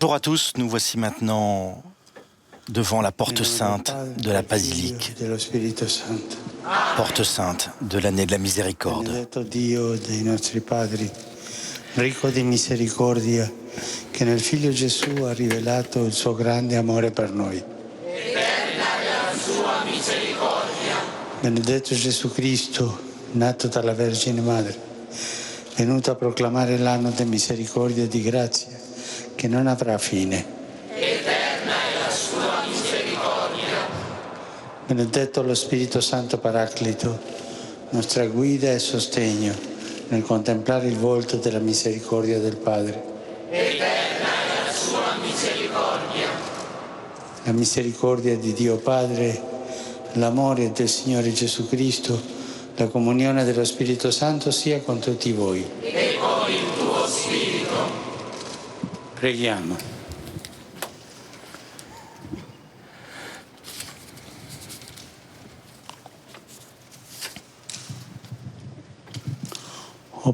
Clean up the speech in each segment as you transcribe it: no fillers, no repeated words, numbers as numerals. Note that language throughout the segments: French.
Bonjour à tous, nous voici maintenant devant la porte sainte de la basilique, porte sainte de l'année de la miséricorde. Benedetto Dio dei nostri padri, ricco di misericordia, che nel Figlio Gesù ha rivelato il suo grande amore per noi. Eterna è la sua misericordia. Benedetto Gesù Cristo, nato dalla Vergine Madre, venuto a proclamare l'anno di misericordia e di grazia, che non avrà fine. Eterna è la sua misericordia. Benedetto lo Spirito Santo Paraclito, nostra guida e sostegno nel contemplare il volto della misericordia del Padre. Eterna è la sua misericordia. La misericordia di Dio Padre, l'amore del Signore Gesù Cristo, la comunione dello Spirito Santo sia con tutti voi. E con il tuo spirito. Preghiamo.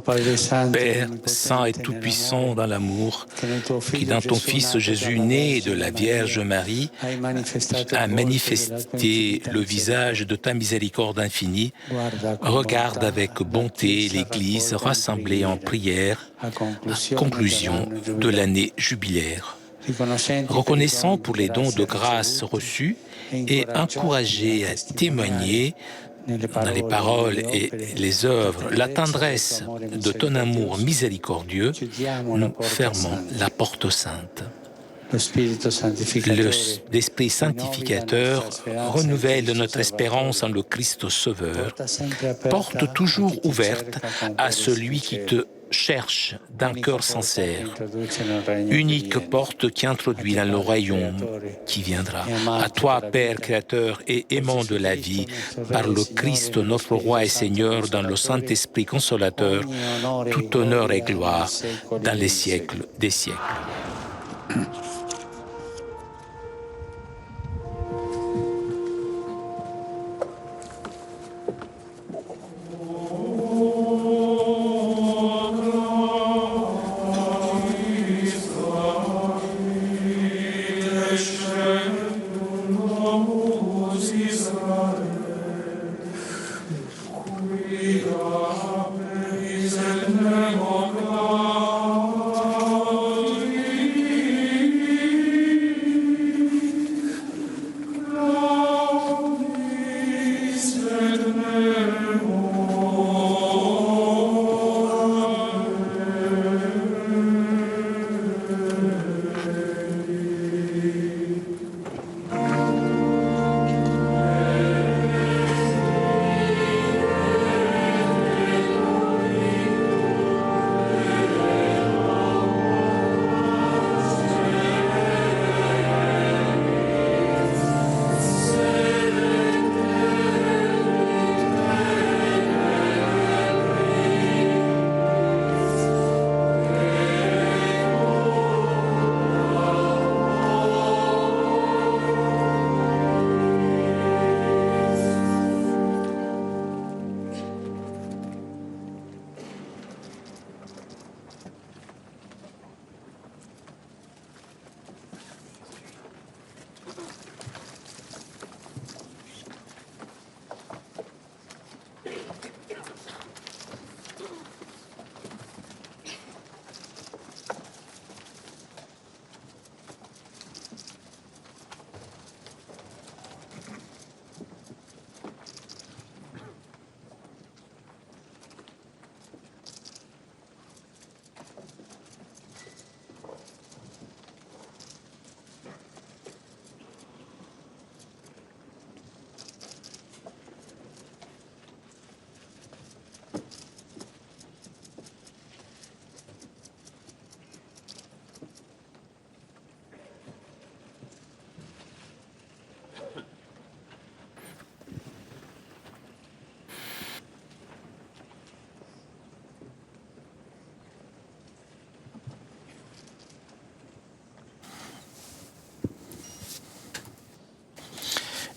Père saint et tout-puissant dans l'amour, qui dans ton Fils Jésus, né de la Vierge Marie, a manifesté le visage de ta miséricorde infinie, regarde avec bonté l'Église rassemblée en prière à conclusion de l'année jubilaire. Reconnaissant pour les dons de grâce reçus et encouragé à témoigner dans les paroles et les œuvres, la tendresse de ton amour miséricordieux, nous fermons la porte sainte. L'Esprit sanctificateur renouvelle notre espérance en le Christ Sauveur, porte toujours ouverte à celui qui te cherche d'un cœur sincère, unique porte qui introduit dans le royaume qui viendra. À toi, Père créateur et aimant de la vie, par le Christ notre Roi et Seigneur, dans le Saint-Esprit consolateur, tout honneur et gloire dans les siècles des siècles.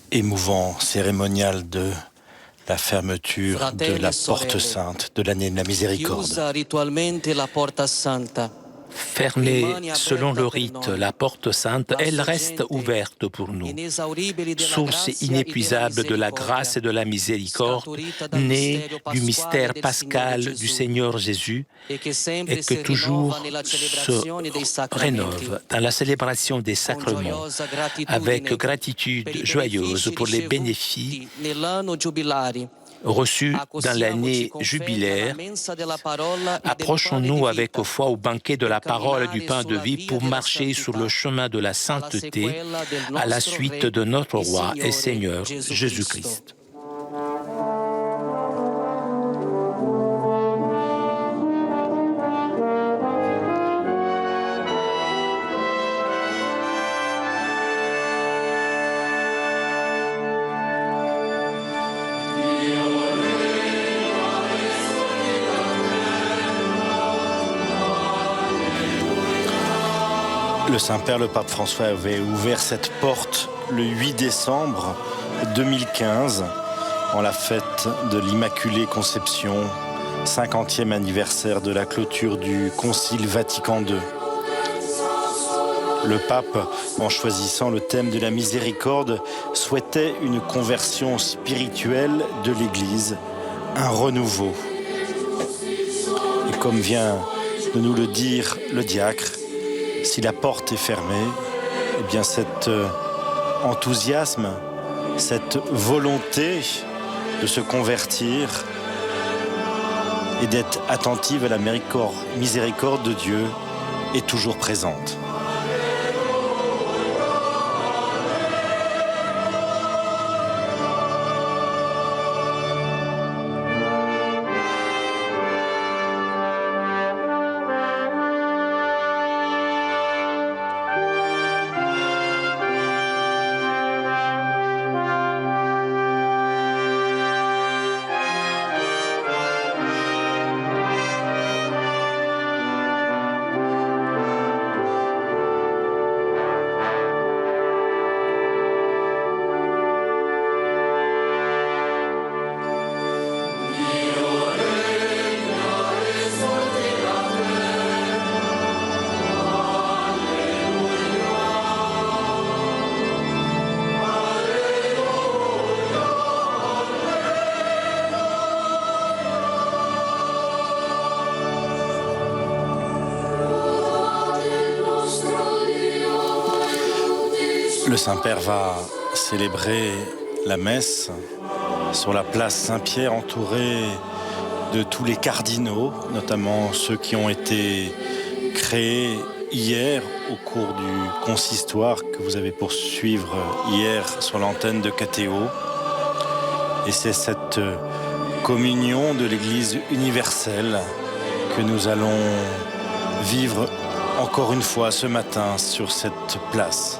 Émouvant cérémonial de la fermeture de la porte sainte de l'année de la miséricorde. Fermée selon le rite, la porte sainte, elle reste ouverte pour nous. Source inépuisable de la grâce et de la miséricorde, née du mystère pascal du Seigneur Jésus, et que toujours se rénove dans la célébration des sacrements, avec gratitude joyeuse pour les bénéfices reçus dans l'année jubilaire. Approchons-nous avec foi au banquet de la parole du pain de vie pour marcher sur le chemin de la sainteté à la suite de notre roi et Seigneur Jésus-Christ. Le Saint-Père, le pape François, avait ouvert cette porte le 8 décembre 2015, en la fête de l'Immaculée Conception, 50e anniversaire de la clôture du Concile Vatican II. Le pape, en choisissant le thème de la miséricorde, souhaitait une conversion spirituelle de l'Église, un renouveau. Et comme vient de nous le dire le diacre, si la porte est fermée, eh bien cet enthousiasme, cette volonté de se convertir et d'être attentive à la miséricorde de Dieu est toujours présente. Le Saint-Père va célébrer la messe sur la place Saint-Pierre, entouré de tous les cardinaux, notamment ceux qui ont été créés hier au cours du consistoire que vous avez poursuivre hier sur l'antenne de KTO. Et c'est cette communion de l'Église universelle que nous allons vivre encore une fois ce matin sur cette place.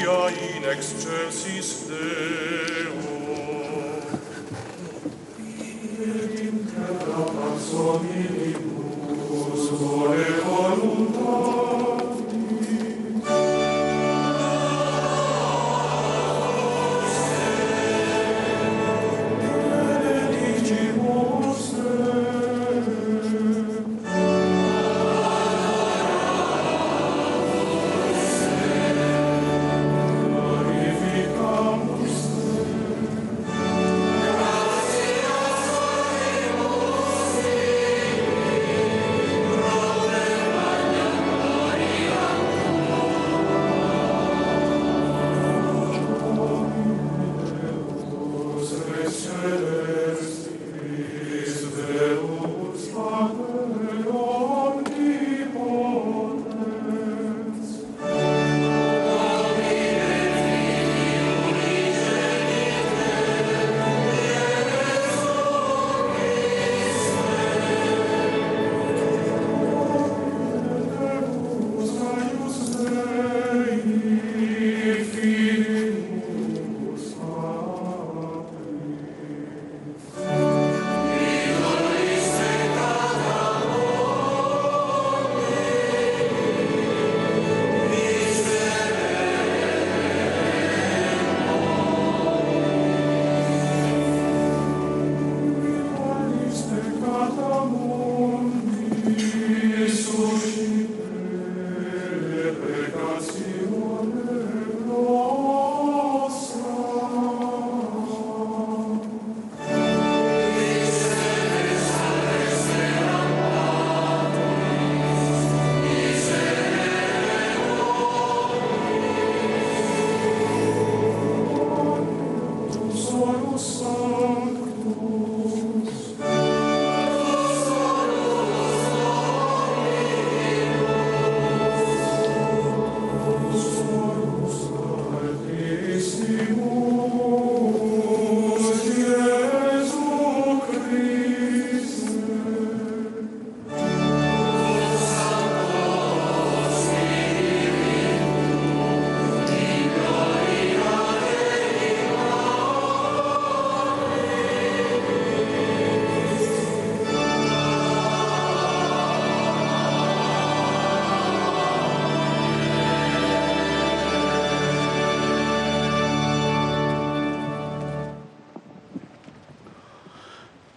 Gloria in excelsis Deo. In terra pax hominibus vole voluntatis. Benedictimus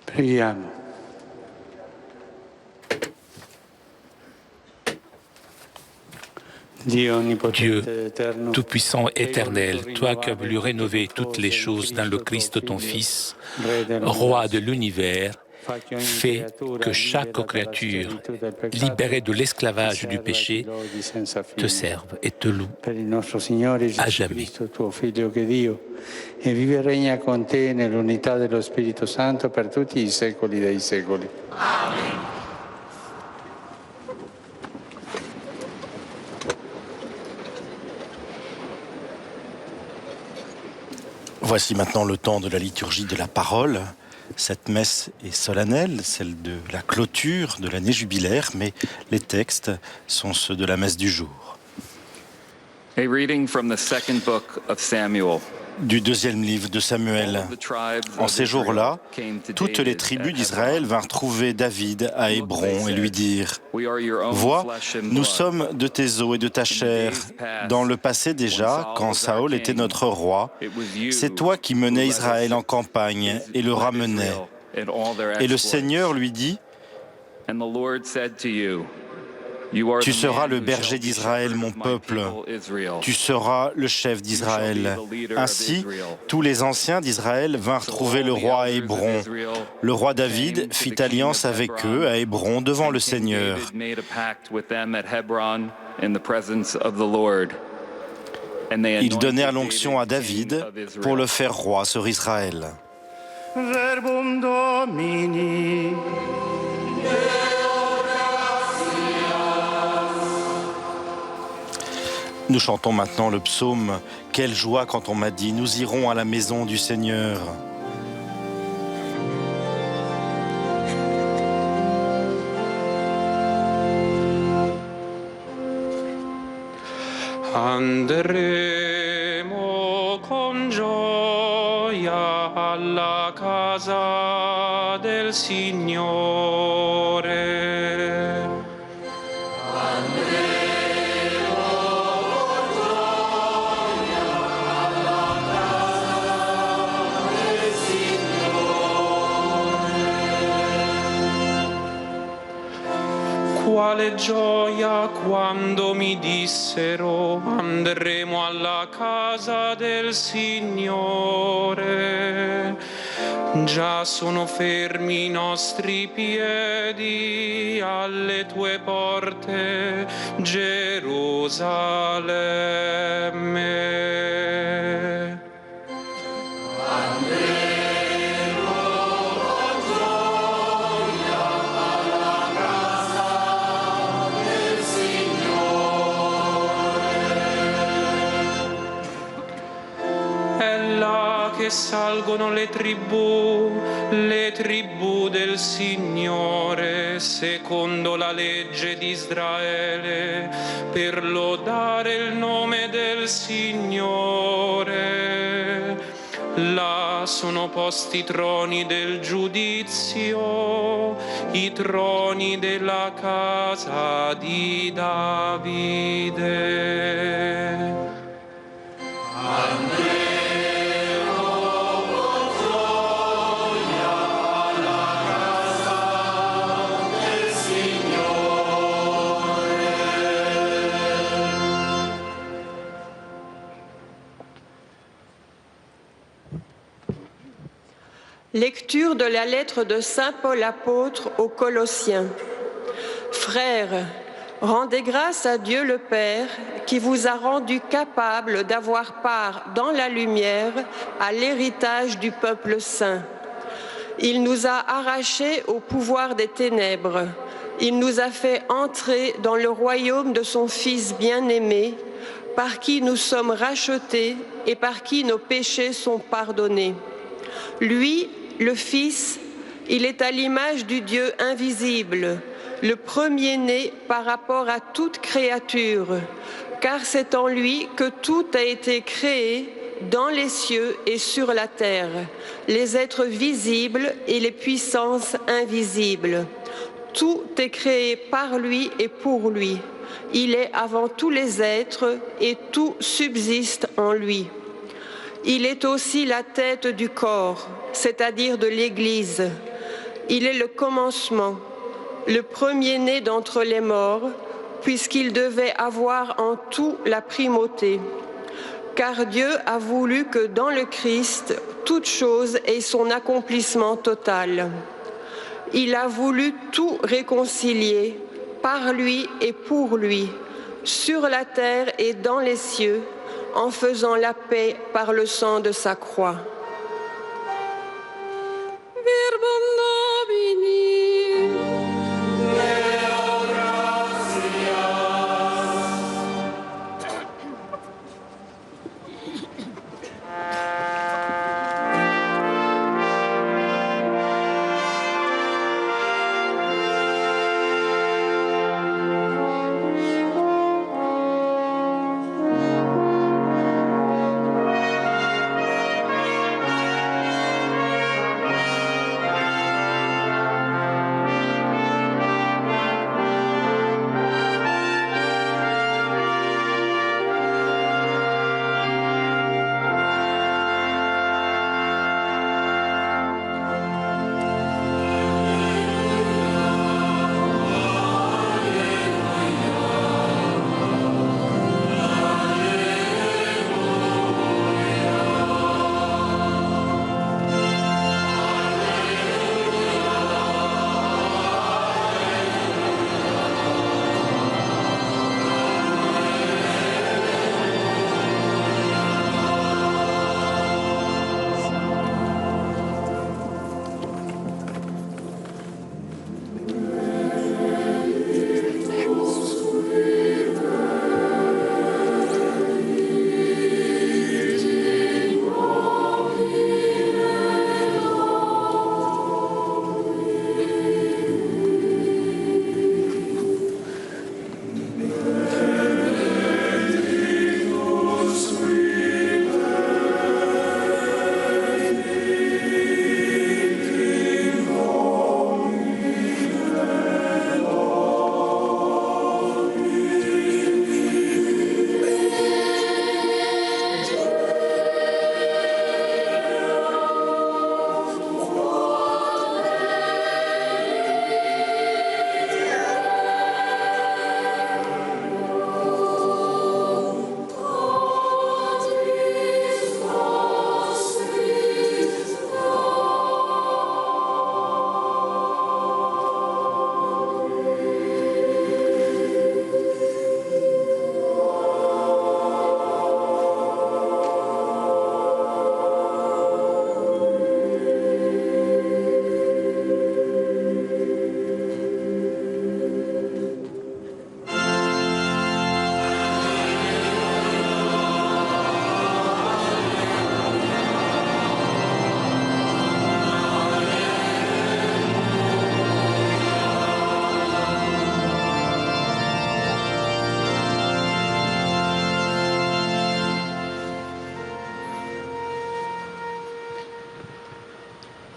Preghiamo. Dieu Tout-Puissant, éternel, toi qui as voulu rénover toutes les choses dans le Christ ton Fils, Roi de l'univers, fais que chaque créature, libérée de l'esclavage du péché, te serve et te loue à jamais. E vive e regna con te nell'unità dello Spirito Santo per tutti i secoli dei secoli. Amen. Voici maintenant le temps de la liturgie de la parole. Cette messe est solennelle, celle de la clôture de l'année jubilaire, mais les textes sont ceux de la messe du jour. A reading from the second book of Samuel. Du deuxième livre de Samuel. En ces jours-là, toutes les tribus d'Israël vinrent trouver David à Hébron et lui dirent « Vois, nous sommes de tes os et de ta chair. Dans le passé déjà, quand Saül était notre roi, c'est toi qui menais Israël en campagne et le ramenais. » Et le Seigneur lui dit « Tu seras le berger d'Israël, mon peuple. Tu seras le chef d'Israël. » Ainsi, tous les anciens d'Israël vinrent trouver le roi à Hébron. Le roi David fit alliance avec eux à Hébron devant le Seigneur. Ils donnèrent l'onction à David pour le faire roi sur Israël. Verbum Domini. Nous chantons maintenant le psaume « Quelle joie quand on m'a dit, nous irons à la maison du Seigneur ». André andremo con gioia alla casa del Signore. Quale gioia quando mi dissero andremo alla casa del Signore. Già sono fermi i nostri piedi alle tue porte, Gerusalemme. Che salgono le tribù del Signore, secondo la legge di Israele, per lodare il nome del Signore. Là sono posti i troni del giudizio, i troni della casa di Davide. Amen. Lecture de la lettre de Saint Paul apôtre aux Colossiens. Frères, rendez grâce à Dieu le Père qui vous a rendu capable d'avoir part dans la lumière à l'héritage du peuple saint. Il nous a arrachés au pouvoir des ténèbres. Il nous a fait entrer dans le royaume de son Fils bien-aimé, par qui nous sommes rachetés et par qui nos péchés sont pardonnés. Lui, le Fils, il est à l'image du Dieu invisible, le premier-né par rapport à toute créature, car c'est en lui que tout a été créé dans les cieux et sur la terre, les êtres visibles et les puissances invisibles. Tout est créé par lui et pour lui. Il est avant tous les êtres et tout subsiste en lui. Il est aussi la tête du corps, c'est-à-dire de l'Église. Il est le commencement, le premier-né d'entre les morts, puisqu'il devait avoir en tout la primauté. Car Dieu a voulu que dans le Christ, toute chose ait son accomplissement total. Il a voulu tout réconcilier, par lui et pour lui, sur la terre et dans les cieux, en faisant la paix par le sang de sa croix.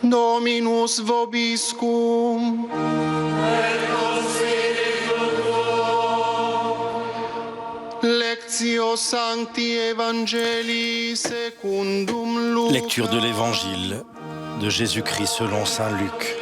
Dominus vobiscum. Lectio Sancti Evangelii secundum Lucas. Lecture de l'Évangile de Jésus-Christ selon saint Luc.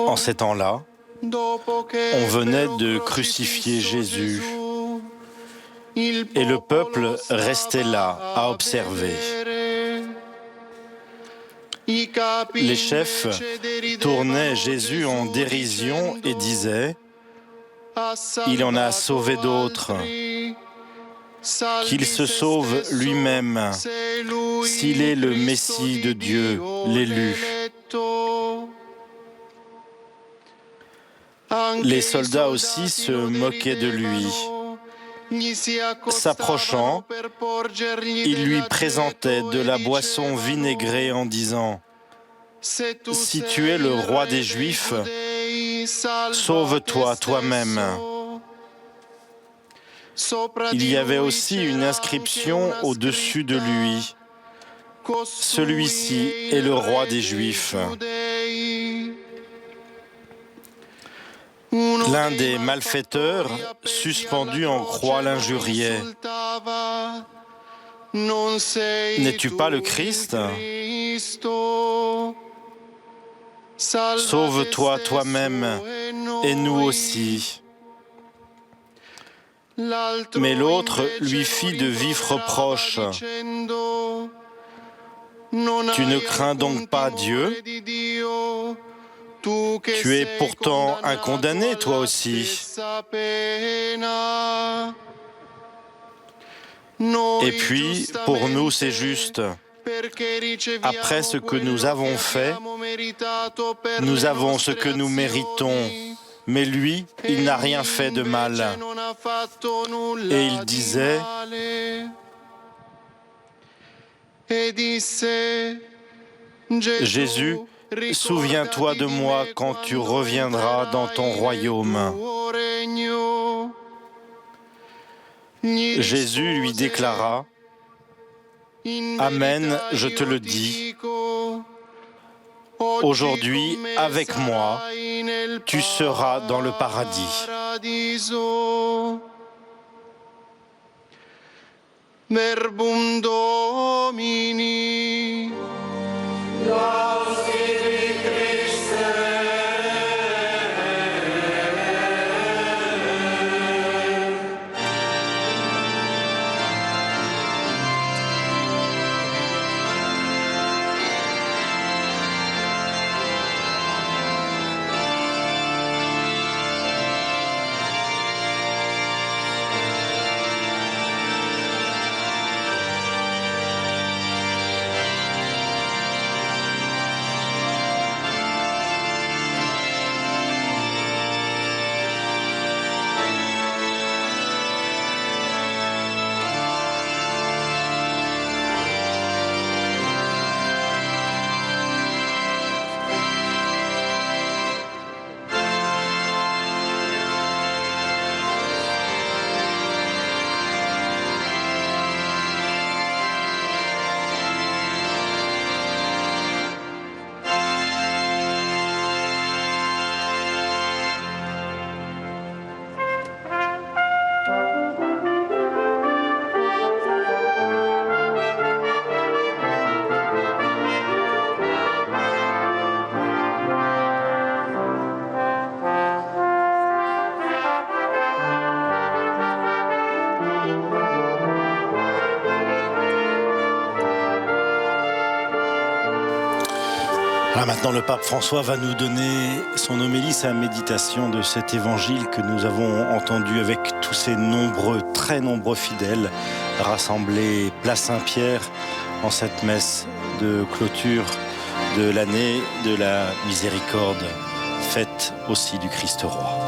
En ces temps-là, on venait de crucifier Jésus et le peuple restait là à observer. Les chefs tournaient Jésus en dérision et disaient « Il en a sauvé d'autres, qu'il se sauve lui-même, s'il est le Messie de Dieu, l'élu. » Les soldats aussi se moquaient de lui. S'approchant, ils lui présentaient de la boisson vinaigrée en disant « Si tu es le roi des Juifs, sauve-toi toi-même. » Il y avait aussi une inscription au-dessus de lui. « Celui-ci est le roi des Juifs. » L'un des malfaiteurs, suspendu en croix, l'injuriait. « N'es-tu pas le Christ ? Sauve-toi toi-même et nous aussi. » Mais l'autre lui fit de vifs reproches. « Tu ne crains donc pas Dieu ? Tu es pourtant un condamné, toi aussi. Et puis, pour nous, c'est juste. Après ce que nous avons fait, nous avons ce que nous méritons. Mais lui, il n'a rien fait de mal. » Et il disait « Jésus, souviens-toi de moi quand tu reviendras dans ton royaume. » Jésus lui déclara « Amen, je te le dis. Aujourd'hui, avec moi, tu seras dans le paradis. » Verbum Domini. Voilà, maintenant le pape François va nous donner son homélie, sa méditation de cet évangile que nous avons entendu avec tous ces nombreux, très nombreux fidèles rassemblés place Saint-Pierre en cette messe de clôture de l'année de la miséricorde, fête aussi du Christ roi.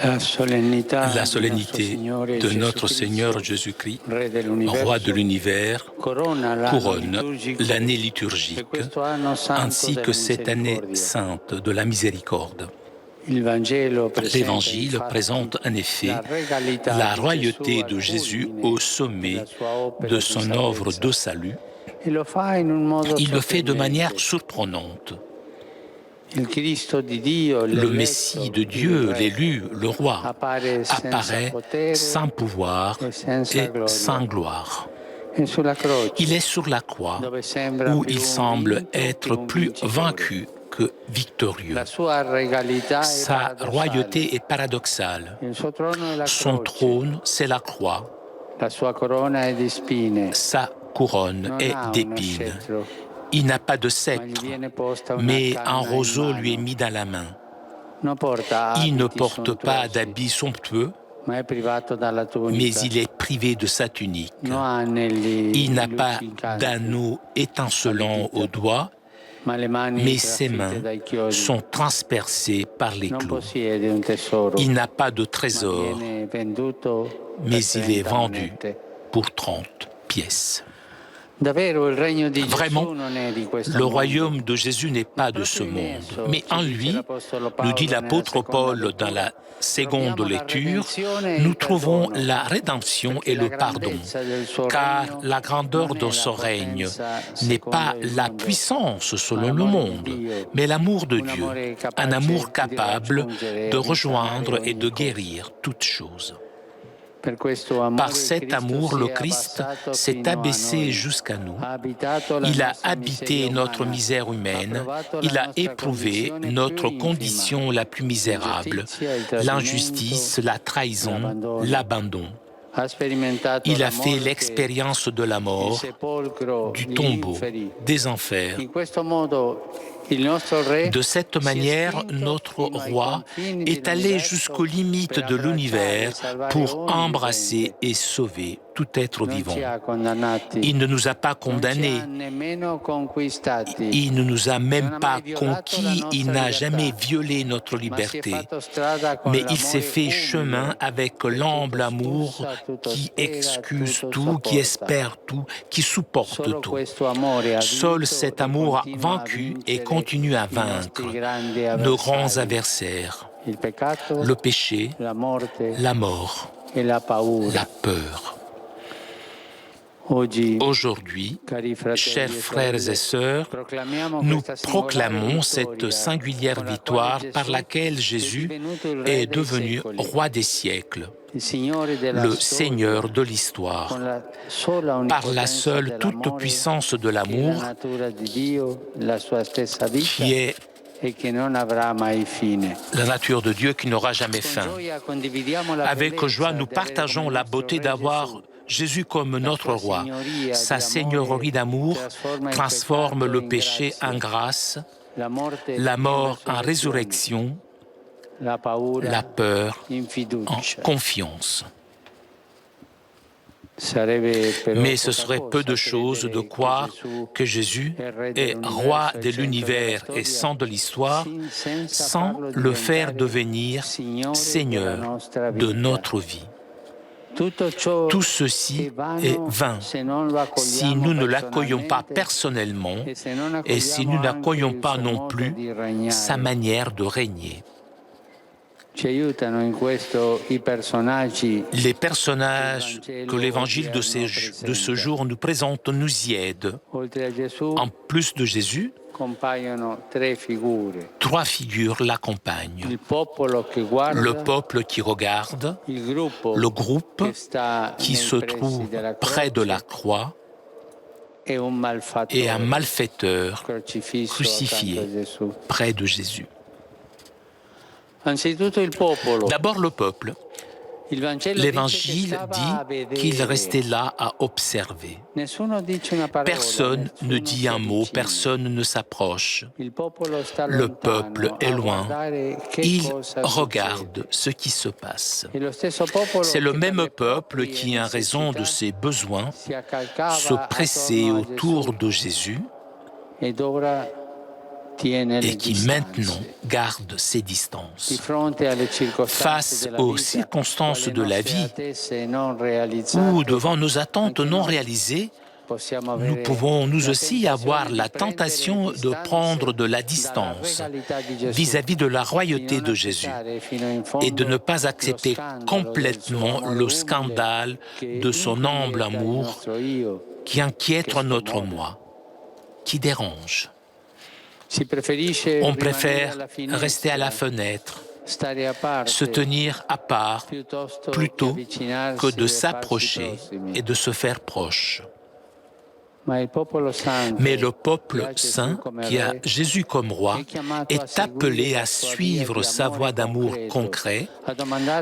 La solennité de notre Seigneur Jésus-Christ, Roi de l'univers, couronne l'année liturgique ainsi que cette année sainte de la miséricorde. L'Évangile présente en effet la royauté de Jésus au sommet de son œuvre de salut. Il le fait de manière surprenante. Le Messie de Dieu, l'élu, le roi, apparaît sans pouvoir et sans gloire. Il est sur la croix où il semble être plus vaincu que victorieux. Sa royauté est paradoxale. Son trône, c'est la croix. Sa couronne est d'épines. Il n'a pas de sceptre, mais un roseau lui est mis dans la main. Il ne porte pas d'habits somptueux, mais il est privé de sa tunique. Il n'a pas d'anneau étincelant au doigt, mais ses mains sont transpercées par les clous. Il n'a pas de trésor, mais il est vendu pour 30 pièces. Vraiment, le royaume de Jésus n'est pas de ce monde, mais en lui, nous dit l'apôtre Paul dans la seconde lecture, nous trouvons la rédemption et le pardon, car la grandeur de son règne n'est pas la puissance selon le monde, mais l'amour de Dieu, un amour capable de rejoindre et de guérir toutes choses. Par cet amour, le Christ s'est abaissé jusqu'à nous. Il a habité notre misère humaine. Il a éprouvé notre condition la plus misérable, l'injustice, la trahison, l'abandon. Il a fait l'expérience de la mort, du tombeau, des enfers. De cette manière, notre roi est allé jusqu'aux limites de l'univers pour embrasser et sauver tout être vivant. Il ne nous a pas condamnés, il ne nous a même pas conquis, il n'a jamais violé notre liberté, mais il s'est fait chemin avec l'humble amour qui excuse tout, qui espère tout, qui supporte tout. Seul cet amour a vaincu et continue à vaincre nos grands adversaires, le péché, la mort, la peur. Aujourd'hui, chers frères et sœurs, nous proclamons cette singulière victoire par laquelle Jésus est devenu roi des siècles, le Seigneur de l'histoire, par la seule toute-puissance de l'amour qui est la nature de Dieu qui n'aura jamais fin. Avec joie, nous partageons la beauté d'avoir Jésus comme notre roi. Sa seigneurie d'amour transforme le péché en grâce, la mort en résurrection, la peur en confiance. Mais ce serait peu de choses de croire que Jésus est roi de l'univers et saint de l'histoire sans le faire devenir Seigneur de notre vie. Tout ceci est vain si nous ne l'accueillons pas personnellement et si nous n'accueillons pas non plus sa manière de régner. Les personnages que l'Évangile de ce jour nous présente nous y aident. En plus de Jésus, trois figures l'accompagnent. Le peuple qui regarde, le groupe qui se trouve près de la croix et un malfaiteur crucifié près de Jésus. D'abord le peuple. L'Évangile dit qu'il restait là à observer. Personne ne dit un mot, personne ne s'approche. Le peuple est loin. Il regarde ce qui se passe. C'est le même peuple qui, en raison de ses besoins, se pressait autour de Jésus et qui maintenant garde ses distances. Face aux circonstances de la vie ou devant nos attentes non réalisées, nous pouvons nous aussi avoir la tentation de prendre de la distance vis-à-vis de la royauté de Jésus et de ne pas accepter complètement le scandale de son humble amour qui inquiète notre moi, qui dérange. On préfère rester à la fenêtre, se tenir à part, plutôt que de s'approcher et de se faire proche. Mais le peuple saint, qui a Jésus comme roi, est appelé à suivre sa voie d'amour concret,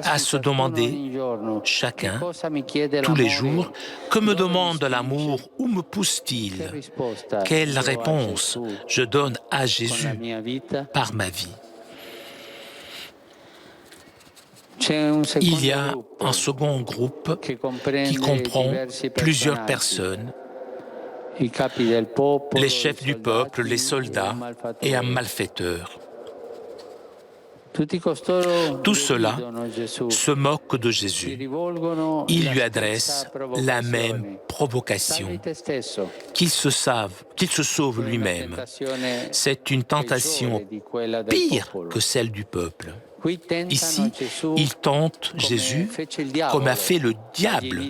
à se demander chacun, tous les jours, que me demande l'amour, où me pousse-t-il? Quelle réponse je donne à Jésus par ma vie? Il y a un second groupe qui comprend plusieurs personnes, les chefs du peuple, les soldats et un malfaiteur. Tout cela se moque de Jésus. Ils lui adressent la même provocation, qu'il se sauve lui-même. C'est une tentation pire que celle du peuple. Ici, il tente Jésus comme a fait le diable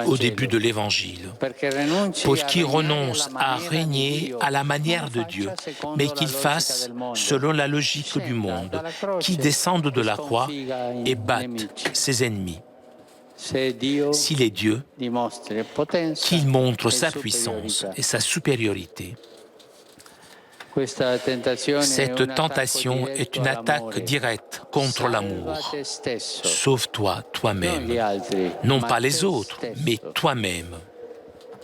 au début de l'Évangile, pour qu'il renonce à régner à la manière de Dieu, mais qu'il fasse selon la logique du monde, qu'il descende de la croix et batte ses ennemis. S'il est Dieu, qu'il montre sa puissance et sa supériorité. Cette tentation est une attaque directe contre l'amour. Sauve-toi toi-même, non pas les autres, mais toi-même.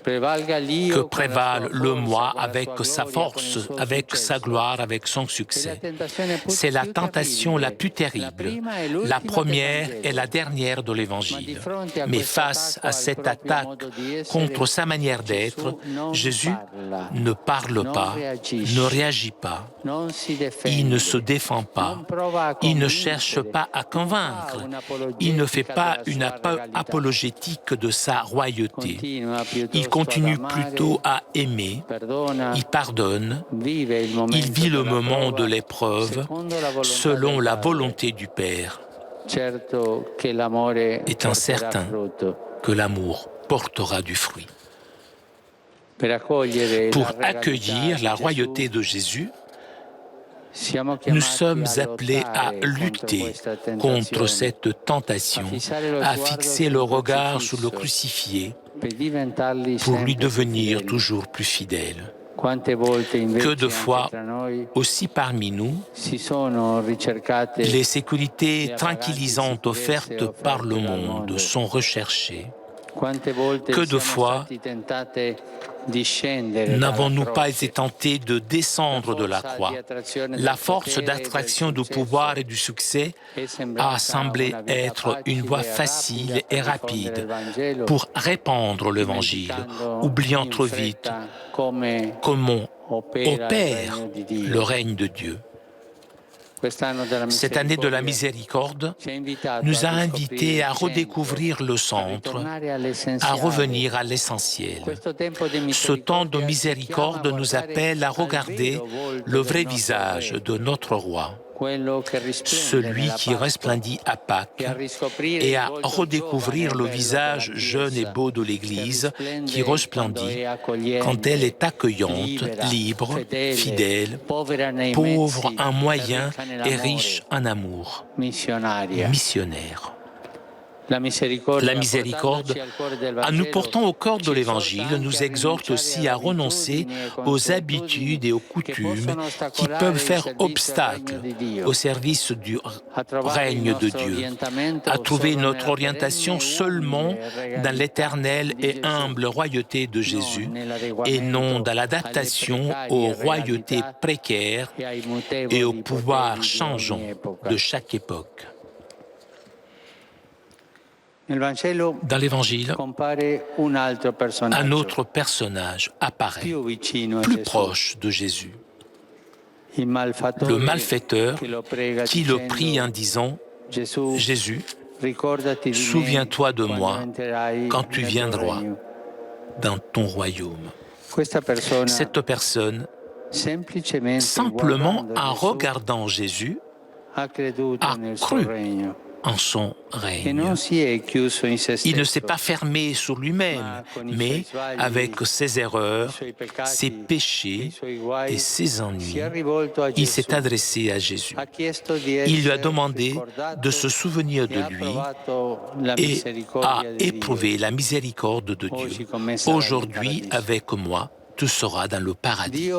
Que prévale le moi avec sa force, avec sa gloire, avec son succès. C'est la tentation la plus terrible, la première et la dernière de l'Évangile. Mais face à cette attaque contre sa manière d'être, Jésus ne parle pas, ne réagit pas, il ne se défend pas, il ne cherche pas à convaincre, il ne fait pas une apologétique de sa royauté. Il continue plutôt à aimer, il pardonne, il vit le moment de l'épreuve selon la volonté du Père. Étant certain que l'amour portera du fruit. Pour accueillir la royauté de Jésus, nous sommes appelés à lutter contre cette tentation, à fixer le regard sur le crucifié pour lui devenir toujours plus fidèle. Que de fois, aussi parmi nous, les sécurités tranquillisantes offertes par le monde sont recherchées. Que de fois n'avons-nous pas été tentés de descendre de la croix? La force d'attraction du pouvoir et du succès a semblé être une voie facile et rapide pour répandre l'Évangile, oubliant trop vite comment opère le règne de Dieu. Cette année de la miséricorde nous a invités à redécouvrir le centre, à revenir à l'essentiel. Ce temps de miséricorde nous appelle à regarder le vrai visage de notre roi, celui qui resplendit à Pâques, et à redécouvrir le visage jeune et beau de l'Église qui resplendit quand elle est accueillante, libre, fidèle, pauvre en moyens et riche en amour, missionnaire. La miséricorde, en nous portant au corps de l'Évangile, nous exhorte aussi à renoncer aux habitudes et aux coutumes qui peuvent faire obstacle au service du règne de Dieu, à trouver notre orientation seulement dans l'éternelle et humble royauté de Jésus et non dans l'adaptation aux royautés précaires et au pouvoir changeant de chaque époque. Dans l'Évangile, un autre personnage apparaît, plus proche de Jésus. le malfaiteur qui le prie en disant « Jésus, souviens-toi de moi quand tu viendras dans ton royaume. » Cette personne, simplement en regardant Jésus, a cru en son règne. Il ne s'est pas fermé sur lui-même, mais avec ses erreurs, ses péchés et ses ennuis, il s'est adressé à Jésus. Il lui a demandé de se souvenir de lui et a éprouvé la miséricorde de Dieu. Aujourd'hui, avec moi, tu seras dans le paradis.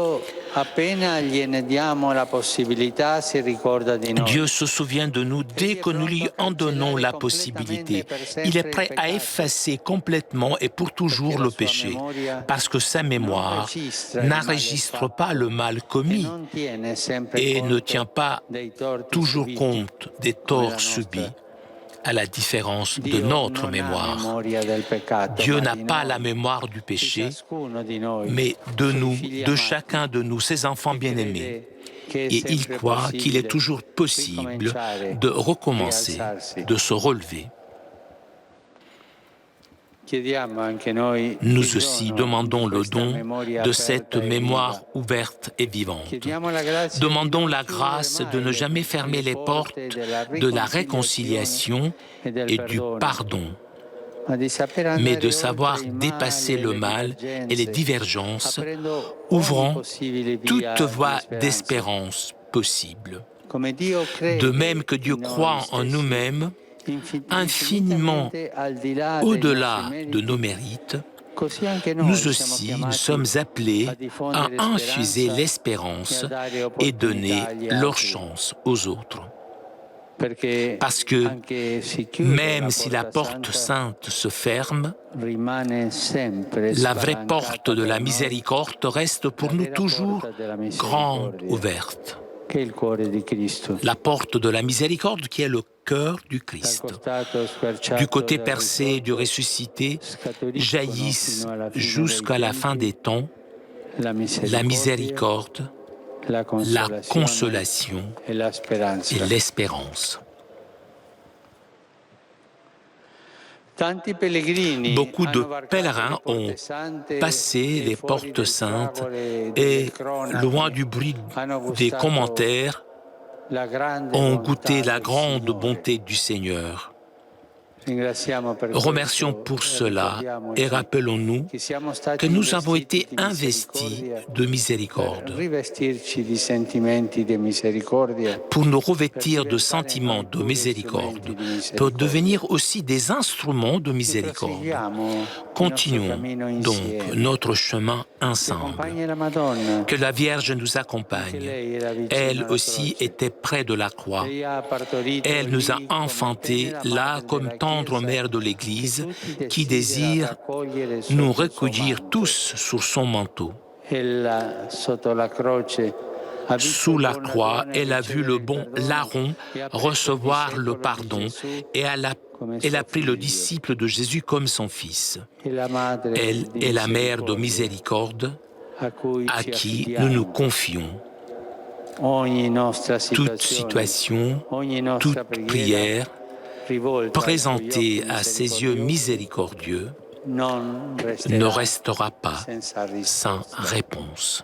Dieu se souvient de nous dès que nous lui en donnons la possibilité. Il est prêt à effacer complètement et pour toujours le péché, parce que sa mémoire n'enregistre pas le mal commis et ne tient pas toujours compte des torts subis, à la différence de notre mémoire. Dieu n'a pas la mémoire du péché, mais de nous, de chacun de nous, ses enfants bien-aimés. Et il croit qu'il est toujours possible de recommencer, de se relever. Nous aussi demandons le don de cette mémoire ouverte et vivante. Demandons la grâce de ne jamais fermer les portes de la réconciliation et du pardon, mais de savoir dépasser le mal et les divergences, ouvrant toute voie d'espérance possible. De même que Dieu croit en nous-mêmes, infiniment au-delà de nos mérites, nous aussi nous sommes appelés à infuser l'espérance et donner leur chance aux autres. Parce que même si la porte sainte se ferme, la vraie porte de la miséricorde reste pour nous toujours grande ouverte. La porte de la miséricorde qui est le cœur du Christ. Du côté percé du ressuscité jaillissent jusqu'à la fin des temps la miséricorde, la consolation et l'espérance. Beaucoup de pèlerins ont passé les portes saintes et, loin du bruit des commentaires, ont goûté la grande bonté du Seigneur. Remercions pour cela et rappelons-nous que nous avons été investis de miséricorde pour nous revêtir de sentiments de miséricorde, pour devenir aussi des instruments de miséricorde. Continuons donc notre chemin ensemble. Que la Vierge nous accompagne. Elle aussi était près de la croix. Elle nous a enfantés là comme tendre mère de l'Église qui désire nous recueillir tous sur son manteau. Sous la croix, elle a vu le bon larron recevoir le pardon et elle a pris le disciple de Jésus comme son fils. Elle est la mère de miséricorde à qui nous nous confions. Toute situation, toute prière, présentée à ses yeux miséricordieux, ne restera pas sans réponse.